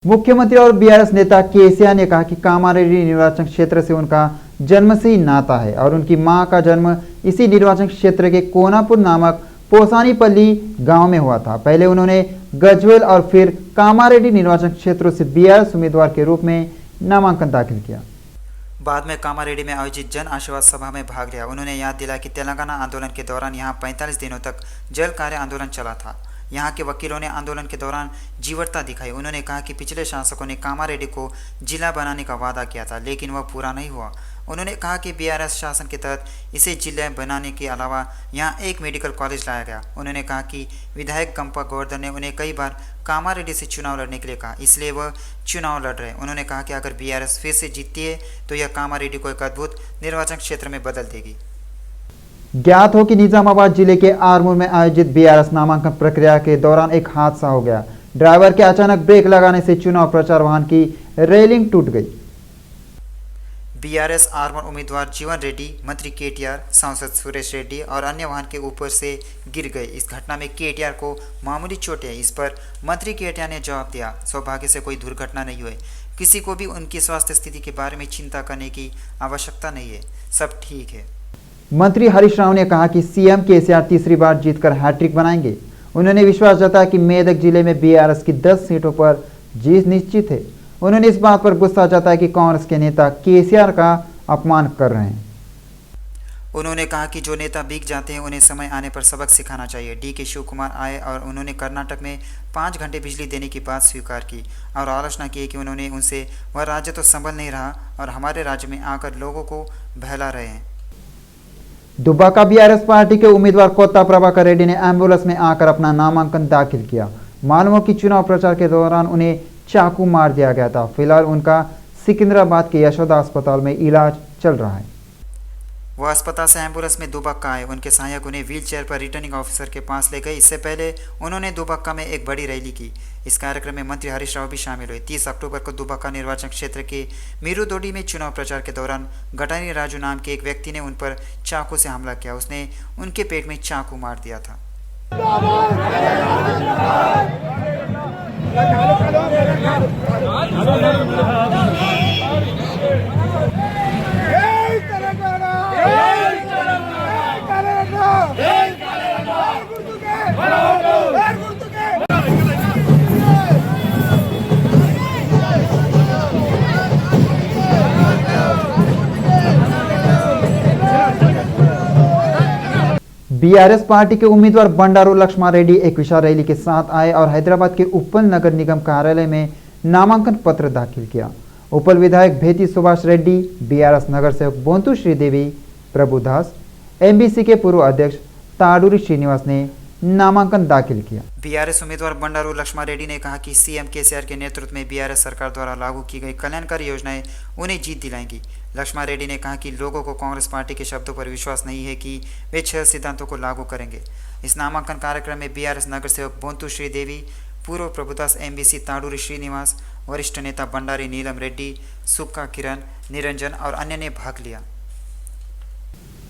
मुख्यमंत्री और बीआरएस नेता केसीआर ने कहा कि कामारेड्डी निर्वाचन क्षेत्र से उनका जन्म से ही नाता है और उनकी मां का जन्म इसी निर्वाचन क्षेत्र के कोनापुर नामक पोसानीपल्ली गांव में हुआ था। पहले उन्होंने गजवेल और फिर कामारेड्डी निर्वाचन क्षेत्रों से बीआरएस उम्मीदवार के रूप में नामांकन दाखिल किया। बाद में कामारेड्डी में आयोजित जन आशीर्वाद सभा में भाग लिया। उन्होंने याद दिलाया कि तेलंगाना आंदोलन के दौरान यहां 45 दिनों तक जल कार्य आंदोलन चला था। यहां के वकीलों ने आंदोलन के दौरान जीवटता दिखाई। उन्होंने कहा कि पिछले शासकों ने कामारेड्डी को जिला बनाने का वादा किया था, लेकिन वह पूरा नहीं हुआ। उन्होंने कहा कि बीआरएस शासन के तहत इसे जिले बनाने के अलावा यहां एक मेडिकल कॉलेज लाया गया। उन्होंने कहा कि विधायक गंपा गोवर्धन ने उन्हें कई बार कामारेड्डी से चुनाव लड़ने के लिए कहा, इसलिए वह चुनाव लड़ रहे। उन्होंने कहा कि अगर बीआरएस फिर से जीतती है तो यह कामारेड्डी को एक अद्भुत निर्वाचन क्षेत्र में बदल देगी। ज्ञात हो कि निजामाबाद जिले के आरमूर में आयोजित बीआरएस नामांकन प्रक्रिया के दौरान एक हादसा हो गया। ड्राइवर के अचानक ब्रेक लगाने से चुनाव प्रचार वाहन की रेलिंग टूट गई। बीआरएस आरमूर उम्मीदवार जीवन रेड्डी, मंत्री केटीआर, सांसद सुरेश रेड्डी और अन्य वाहन के ऊपर से गिर गए। इस घटना में केटीआर को मामूली चोट है। इस पर मंत्री केटीआर ने जवाब दिया, सौभाग्य से कोई दुर्घटना नहीं हुई। किसी को भी उनकी स्वास्थ्य स्थिति के बारे में चिंता करने की आवश्यकता नहीं है, सब ठीक है। मंत्री हरीश राव ने कहा कि सीएम केसीआर तीसरी बार जीतकर हैट्रिक बनाएंगे। उन्होंने विश्वास जताया कि मेदक जिले में बीआरएस की 10 सीटों पर जीत निश्चित है। उन्होंने इस बात पर गुस्सा जताया कि कांग्रेस के नेता केसीआर का अपमान कर रहे हैं। उन्होंने कहा कि जो नेता बिक जाते हैं उन्हें समय आने पर सबक सिखाना चाहिए। डीके शिव कुमार आए और उन्होंने कर्नाटक में 5 घंटे बिजली देने की बात स्वीकार की और आलोचना की कि उन्होंने उनसे वह राज्य तो संभल नहीं रहा और हमारे राज्य में आकर लोगों को बहला रहे हैं। दुब्बाका बीआरएस पार्टी के उम्मीदवार कोत्ता प्रभाकर रेड्डी ने एम्बुलेंस में आकर अपना नामांकन दाखिल किया। मालूम हो कि चुनाव प्रचार के दौरान उन्हें चाकू मार दिया गया था। फिलहाल उनका सिकंदराबाद के यशोदा अस्पताल में इलाज चल रहा है। वह अस्पताल से एम्बुलेंस में दुब्बका आए। उनके सहायक उन्हें व्हीलचेयर पर रिटर्निंग ऑफिसर के पास ले गए। इससे पहले उन्होंने दुब्बका में एक बड़ी रैली की। इस कार्यक्रम में मंत्री हरीश राव भी शामिल हुए। 30 अक्टूबर को दुब्बका निर्वाचन क्षेत्र के मीरूदोडी में चुनाव प्रचार के दौरान गटानी राजू नाम के एक व्यक्ति ने उन पर चाकू से हमला किया। उसने उनके पेट में चाकू मार दिया था। बीआरएस पार्टी के उम्मीदवार बंडारू लक्ष्मण रेड्डी एक विशाल रैली के साथ आए और हैदराबाद के उप्पल नगर निगम कार्यालय में नामांकन पत्र दाखिल किया। उप्पल विधायक भेती सुभाष रेड्डी, बीआरएस नगर सेवक बोंतु श्रीदेवी प्रभुदास, एमबीसी के पूर्व अध्यक्ष ताडूरी श्रीनिवास ने नामांकन दाखिल किया। बीआरएस उम्मीदवार बंडारू लक्ष्मण रेड्डी ने कहा कि सीएम केसीआर के नेतृत्व में बीआरएस सरकार द्वारा लागू की गई कल्याणकारी योजनाएं उन्हें जीत दिलाएंगी। लक्ष्मण रेड्डी ने कहा कि लोगों को कांग्रेस पार्टी के शब्दों पर विश्वास नहीं है कि वे 6 सिद्धांतों को लागू करेंगे। इस नामांकन कार्यक्रम में बीआरएस नगर सेवक बोंतु श्रीदेवी, पूर्व प्रभुदास, एमबीसी ताडूरी श्रीनिवास, वरिष्ठ नेता भंडारी नीलम रेड्डी, सुक्का किरण, निरंजन और अन्य ने भाग लिया।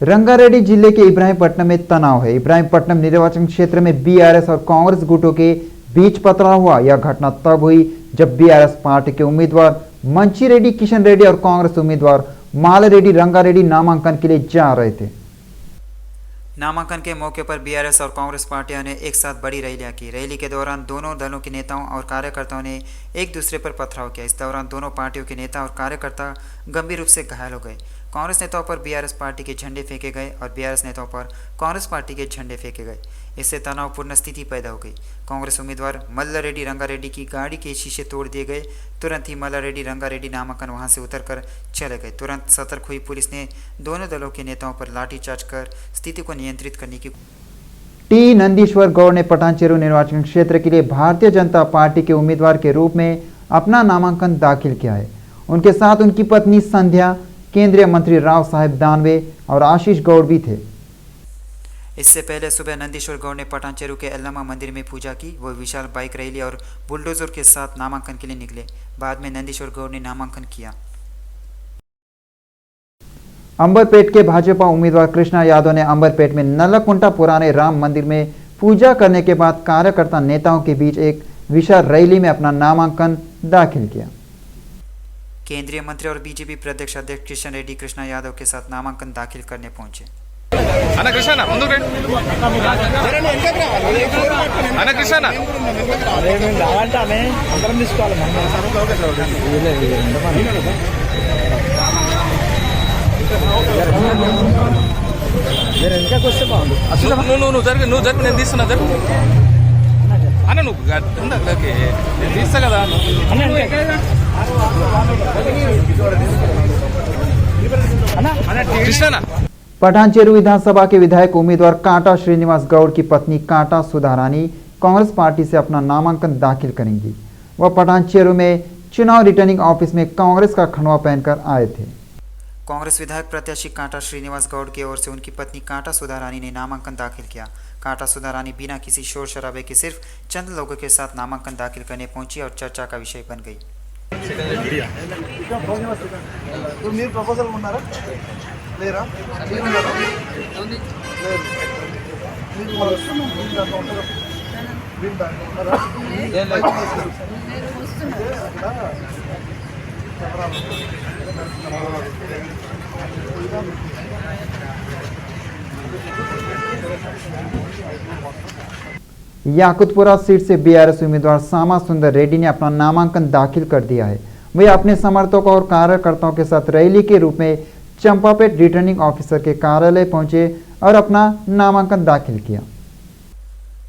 रंगारेड्डी जिले के इब्राहिमपट्टनम में तनाव है। इब्राहिमपट्टनम निर्वाचन क्षेत्र में बीआरएस और कांग्रेस गुटों के बीच पथराव हुआ। यह घटना तब हुई जब बीआरएस पार्टी के उम्मीदवार मंची रेड्डी, किशन रेड्डी और कांग्रेस उम्मीदवार माल रेड्डी रंगारेड्डी नामांकन के लिए जा रहे थे। नामांकन के मौके पर बीआरएस और कांग्रेस पार्टियों ने एक साथ बड़ी रैलियां की। रैली के दौरान दोनों दलों के नेताओं और कार्यकर्ताओं ने एक दूसरे पर पथराव किया। इस दौरान दोनों पार्टियों के नेता और कार्यकर्ता गंभीर रूप से घायल हो गए। कांग्रेस नेताओं पर बीआरएस पार्टी के झंडे फेंके गए और बीआरएस नेताओं पर कांग्रेस पार्टी के झंडे फेंके गए। इससे तनावपूर्ण स्थिति पैदा हो गई। कांग्रेस उम्मीदवार मल्ला रेड्डी रंगारेड्डी की गाड़ी के शीशे तोड़ दिए गए। तुरंत ही मल्ला रेड्डी रंगारेड्डी नामांकन वहां से उतरकर चले गए। तुरंत सतर्क हुई पुलिस ने दोनों दलों के नेताओं पर लाठीचार्ज कर स्थिति को नियंत्रित करने की। टी नंदीश्वर गौड़ ने पटानचेरू निर्वाचन क्षेत्र के लिए भारतीय जनता पार्टी के उम्मीदवार के रूप में अपना नामांकन दाखिल किया है। उनके साथ उनकी पत्नी संध्या, केंद्रीय मंत्री राव साहेब दानवे और आशीष गौड़ भी थे। इससे पहले सुबह नंदीश्वर गौड़ ने पटानचेरू के एल्लमा मंदिर में पूजा की। वो विशाल बाइक रैली और बुलडोजर के साथ नामांकन के लिए निकले। बाद में नंदीश्वर गौड़ ने नामांकन किया। अंबरपेट के भाजपा उम्मीदवार कृष्णा यादव ने अंबरपेट में नलकुंटा पुराने राम मंदिर में पूजा करने के बाद कार्यकर्ता नेताओं के बीच एक विशाल रैली में अपना नामांकन दाखिल किया। केंद्रीय मंत्री और बीजेपी प्रदेश अध्यक्ष किशन रेड्डी कृष्णा यादव के साथ नामांकन दाखिल करने पहुंचे। అన్న కృష్ణ ముందుకు రండి అన్న కృష్ణ రావాలంటే అందరం తీసుకోవాలి మీరు వెనకకి వస్తే బాగుంది. నువ్వు జరుగు నేను తీస్తున్నా జరుగు అన్న నువ్వు నేను తీస్తా కదా కృష్ణ पठानचेरू विधानसभा के विधायक उम्मीदवार कांटा श्रीनिवास गौड़ की पत्नी कांटा सुधारानी कांग्रेस पार्टी से अपना नामांकन दाखिल करेंगी। वह पठानचेरू में चुनाव रिटर्निंग ऑफिस में कांग्रेस का खनवा पहनकर आए थे। कांग्रेस विधायक प्रत्याशी कांटा श्रीनिवास गौड़ की ओर से उनकी पत्नी कांटा सुधारानी ने नामांकन दाखिल किया। कांटा सुधारानी बिना किसी शोर शराबे के सिर्फ चंद लोगों के साथ नामांकन दाखिल करने पहुंची और चर्चा का विषय बन गई। प्रपोजल ఉన్నారా లేరా లేరు याकुतपुरा सीट से बीआरएस उम्मीदवार सामा सुंदर रेड्डी ने अपना नामांकन दाखिल कर दिया है। वे अपने समर्थकों और कार्यकर्ताओं के साथ रैली के रूप में चंपापेट रिटर्निंग ऑफिसर के कार्यालय पहुंचे और अपना नामांकन दाखिल किया।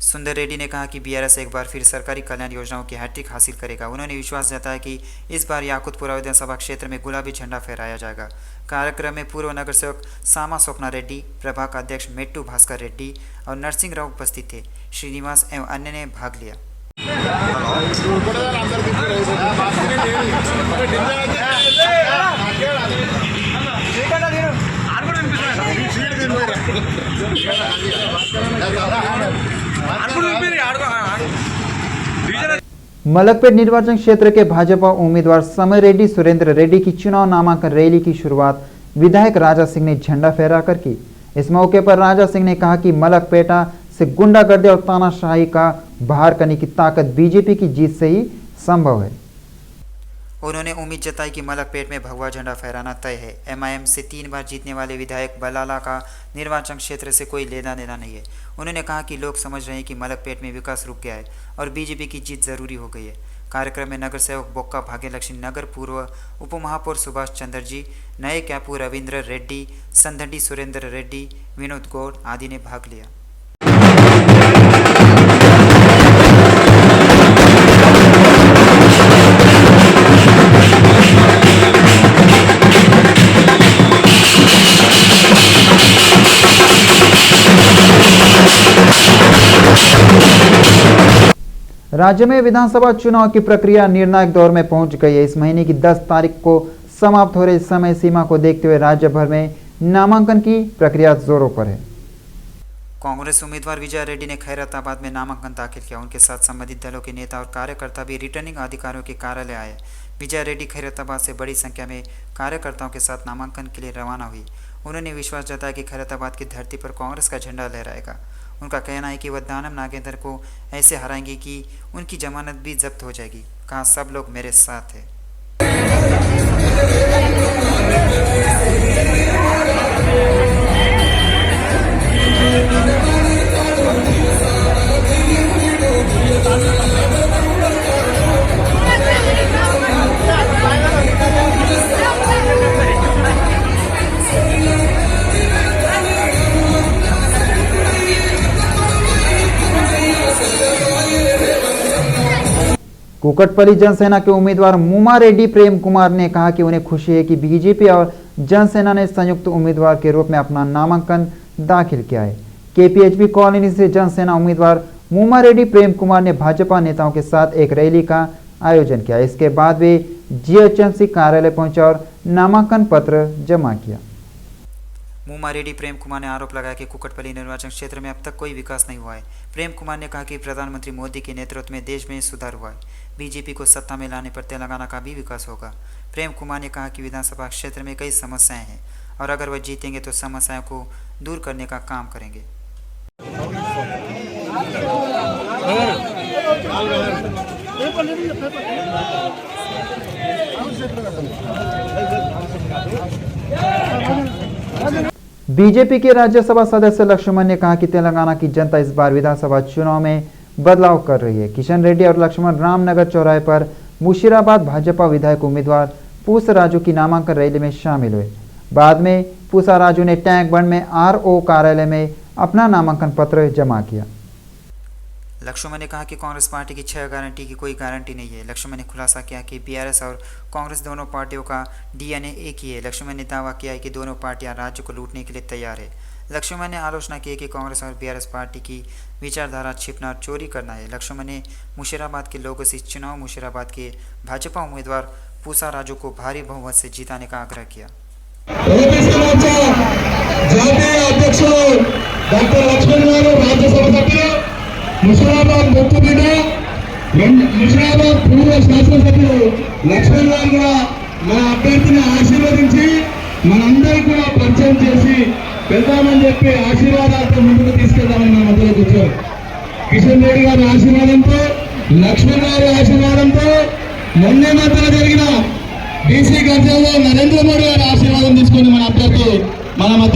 सुंदर रेड्डी ने कहा कि बीआरएस एक बार फिर सरकारी कल्याण योजनाओं की हैट्रिक हासिल करेगा। उन्होंने विश्वास जताया कि इस बार याकुतपुरा विधानसभा क्षेत्र में गुलाबी झंडा फहराया जाएगा। कार्यक्रम में पूर्व नगर सेवक सामा स्वप्ना रेड्डी, प्रभाग अध्यक्ष मेट्टू भास्कर रेड्डी और नरसिंह राव उपस्थित थे। श्रीनिवास एवं अन्य ने भाग लिया। मलकपेट निर्वाचन क्षेत्र के भाजपा उम्मीदवार समय रेड्डी सुरेंद्र रेड्डी की चुनाव नामांकन रैली की शुरुआत विधायक राजा सिंह ने झंडा फहराकर की। इस मौके पर राजा सिंह ने कहा कि मलकपेटा से गुंडागर्दी और तानाशाही का बाहर करने की ताकत बीजेपी की जीत से ही संभव है। उन्होंने उम्मीद जताई कि मलकपेट में भगवा झंडा फहराना तय है। एमआईएम से 3 बार जीतने वाले विधायक बलाला का निर्वाचन क्षेत्र से कोई लेना देना नहीं है। उन्होंने कहा कि लोग समझ रहे हैं कि मलकपेट में विकास रुक गया है और बीजेपी की जीत जरूरी हो गई है। कार्यक्रम में नगर सेवक बोक्का भाग्यलक्ष्मी नगर पूर्व उप महापौर सुभाष चंद्र जी, नए कैपू रविंद्र रेड्डी, संधंडी सुरेंद्र रेड्डी, विनोद गौड़ आदि ने भाग लिया। राज्य में विधानसभा चुनाव की प्रक्रिया निर्णायक दौर में पहुंच गई है। इस महीने की 10 तारीख को समाप्त हो रही समय सीमा को देखते हुए राज्य भर में नामांकन की प्रक्रिया जोरों पर है। कांग्रेस उम्मीदवार विजय रेड्डी ने खैरताबाद में नामांकन दाखिल किया। उनके साथ संबंधित दलों के नेता और कार्यकर्ता भी रिटर्निंग अधिकारियों के कार्यालय आए। विजय रेड्डी खैरताबाद से बड़ी संख्या में कार्यकर्ताओं के साथ नामांकन के लिए रवाना हुई। उन्होंने विश्वास जताया कि खैरताबाद की धरती पर कांग्रेस का झंडा लहराएगा। उनका कहना है कि वह दानम नागेंद्र को ऐसे हराएंगे कि उनकी जमानत भी जब्त हो जाएगी। कहा, सब लोग मेरे साथ हैं। कुकटपल्ली जनसेना के उम्मीदवार मुमा रेड्डी प्रेम कुमार ने कहा कि उन्हें खुशी है कि बीजेपी और जनसेना ने संयुक्त उम्मीदवार के रूप में अपना नामांकन दाखिल किया है। केपीएचपी कॉलोनी से जनसेना उम्मीदवार मुमा रेड्डी प्रेम कुमार ने भाजपा नेताओं के साथ एक रैली का आयोजन किया। इसके बाद वे जीएचएमसी कार्यालय पहुंचे और नामांकन पत्र जमा किया। मुमा रेड्डी प्रेम कुमार ने आरोप लगाया कि कुकटपल्ली निर्वाचन क्षेत्र में अब तक कोई विकास नहीं हुआ है। प्रेम कुमार ने कहा कि प्रधानमंत्री मोदी के नेतृत्व में देश में सुधार हुआ है। बीजेपी को सत्ता में लाने पर तेलंगाना का भी विकास होगा। प्रेम कुमार ने कहा कि विधानसभा क्षेत्र में कई समस्याएं हैं और अगर वह जीतेंगे तो समस्याओं को दूर करने का काम करेंगे। बीजेपी के राज्यसभा सदस्य लक्ष्मण ने कहा कि तेलंगाना की जनता इस बार विधानसभा चुनाव में बदलाव कर रही है। किशन रेड्डी और लक्ष्मण रामनगर चौराहे पर मुशीराबाद भाजपा विधायक उम्मीदवार पूसा राजू की नामांकन रैली में शामिल हुए। बाद में पूसा राजू ने टैंक बंड में आरओ कार्यालय में अपना नामांकन पत्र जमा किया। लक्ष्मण ने कहा कि कांग्रेस पार्टी की 6 गारंटी की कोई गारंटी नहीं है। लक्ष्मण ने खुलासा किया कि बीआरएस और कांग्रेस दोनों पार्टियों का डीएनए एक ही है। लक्ष्मण ने दावा किया है कि दोनों पार्टियां राज्य को लूटने के लिए तैयार है। लक्ष्मण ने आलोचना की कि कांग्रेस और बीआरएस पार्टी की विचारधारा छिपना और चोरी करना है। लक्ष्मण ने मुशीराबाद के लोगों से चुनाव मुशीराबाद के भाजपा उम्मीदवार पूसा राजू को भारी बहुमत से जीताने का आग्रह किया। ముషిరాబాద్ ముక్కు బిడ్డ ముషిరాబాద్ పూర్వ శాసనసభ్యులు లక్ష్మణ్ గారు కూడా మన అభ్యర్థిని ఆశీర్వదించి మనందరూ కూడా పరిచయం చేసి వెళ్దామని చెప్పి ఆశీర్వాదాలతో ముందుకు తీసుకెళ్దామని మన మధ్యలో కూర్చోరు. కిషన్ రెడ్డి గారి ఆశీర్వాదంతో, లక్ష్మణ్ గారి ఆశీర్వాదంతో, మొన్నే మధ్యలో జరిగిన బీసీ గర్జనలో నరేంద్ర మోడీ గారి ఆశీర్వాదం తీసుకొని మన అభ్యర్థి మన మధ్య